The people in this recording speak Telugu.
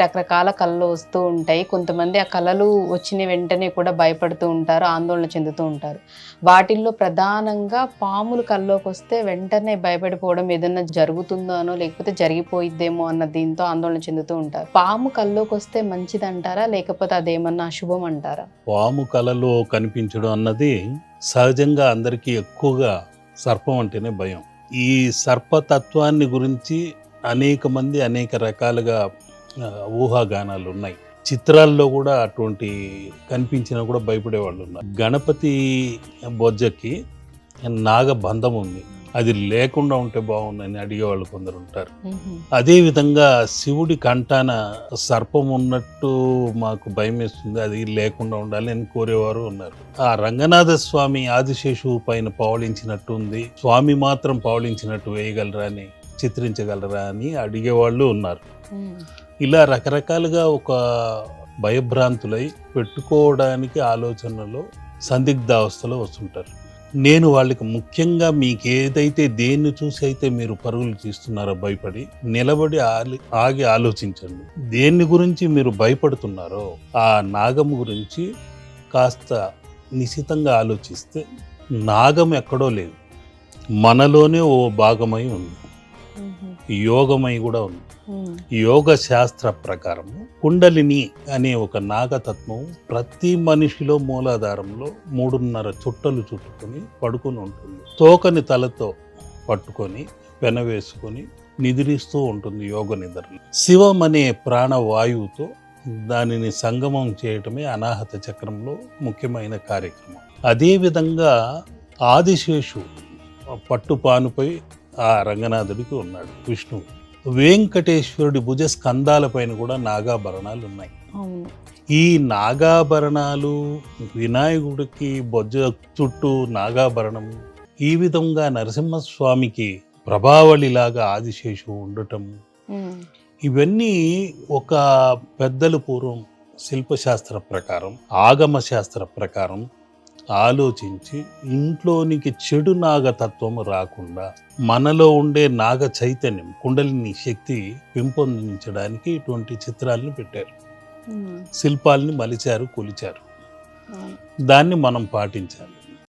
రకరకాల కళలు వస్తూ ఉంటాయి. కొంతమంది ఆ కళలు వచ్చిన వెంటనే కూడా భయపడుతూ ఉంటారు, ఆందోళన చెందుతూ ఉంటారు. వాటిల్లో ప్రధానంగా పాములు కల్లోకొస్తే వెంటనే భయపడిపోవడం, ఏదన్నా జరుగుతుందనో లేకపోతే జరిగిపోయిద్దేమో అన్న దీంతో ఆందోళన చెందుతూ ఉంటారు. పాము కల్లోకొస్తే మంచిదంటారా? లేకపోతే అదేమన్నా అశుభం అంటారా? పాము కలలో కనిపించడం అన్నది సహజంగా అందరికీ ఎక్కువగా సర్పం అంటేనే భయం. ఈ సర్పతత్వాన్ని గురించి అనేక మంది అనేక రకాలుగా ఊహాగానాలు ఉన్నాయి. చిత్రాల్లో కూడా అటువంటి కనిపించినా కూడా భయపడే వాళ్ళు ఉన్నారు. గణపతి బొజ్జకి నాగబంధం ఉంది, అది లేకుండా ఉంటే బాగుందని అడిగేవాళ్ళు కొందరు ఉంటారు. అదే విధంగా శివుడి కంటాన సర్పం ఉన్నట్టు మాకు భయం వేస్తుంది, అది లేకుండా ఉండాలి అని కోరేవారు ఉన్నారు. ఆ రంగనాథ స్వామి ఆదిశేషువు పైన పవళించినట్టు ఉంది, స్వామి మాత్రం పవళించినట్టు వేయగలరా అని, చిత్రించగలరా అని అడిగేవాళ్ళు ఉన్నారు. ఇలా రకరకాలుగా ఒక భయభ్రాంతులై పెట్టుకోవడానికి ఆలోచనలో సందిగ్ధావస్థలో వస్తుంటారు. నేను వాళ్ళకి ముఖ్యంగా మీకు ఏదైతే దేన్ని చూసి అయితే మీరు పరుగులు తీస్తున్నారో భయపడి, నిలబడి ఆగి ఆలోచించండి. దేన్ని గురించి మీరు భయపడుతున్నారో ఆ నాగము గురించి కాస్త నిశితంగా ఆలోచిస్తే నాగం ఎక్కడో లేదు, మనలోనే ఓ భాగమై ఉంది, యోగమై కూడా ఉంది. యోగ శాస్త్ర ప్రకారం కుండలిని అనే ఒక నాగతత్వం ప్రతి మనిషిలో మూలాధారంలో 3.5 చుట్టలు చుట్టుకొని పడుకొని ఉంటుంది. తోకని తలతో పట్టుకొని పెనవేసుకొని నిద్రిస్తూ ఉంటుంది యోగ నిద్రలో. శివం అనే ప్రాణవాయువుతో దానిని సంగమం చేయటమే అనాహత చక్రంలో ముఖ్యమైన కార్యక్రమం. అదేవిధంగా ఆదిశేషు పట్టుపానుపై ఆ రంగనాథుడికి ఉన్నాడు విష్ణువు. వెంకటేశ్వరుడి భుజ స్కంధాల పైన కూడా నాగాభరణాలు ఉన్నాయి. ఈ నాగాభరణాలు, వినాయకుడికి బొజ్జ చుట్టూ నాగాభరణం, ఈ విధంగా నరసింహస్వామికి ప్రభావళిలాగా ఆదిశేషు ఉండటం, ఇవన్నీ ఒక పెద్దలు పూర్వం శిల్పశాస్త్ర ప్రకారం, ఆగమ శాస్త్ర ప్రకారం ఆలోచించి ఇంట్లోనికి చెడు నాగతత్వం రాకుండా మనలో ఉండే నాగ చైతన్యం, కుండలిని శక్తి పెంపొందించడానికి ఇటువంటి చిత్రాలను పెట్టారు, శిల్పాలని మలిచారు, కొలిచారు. దాన్ని మనం పాటించాలి.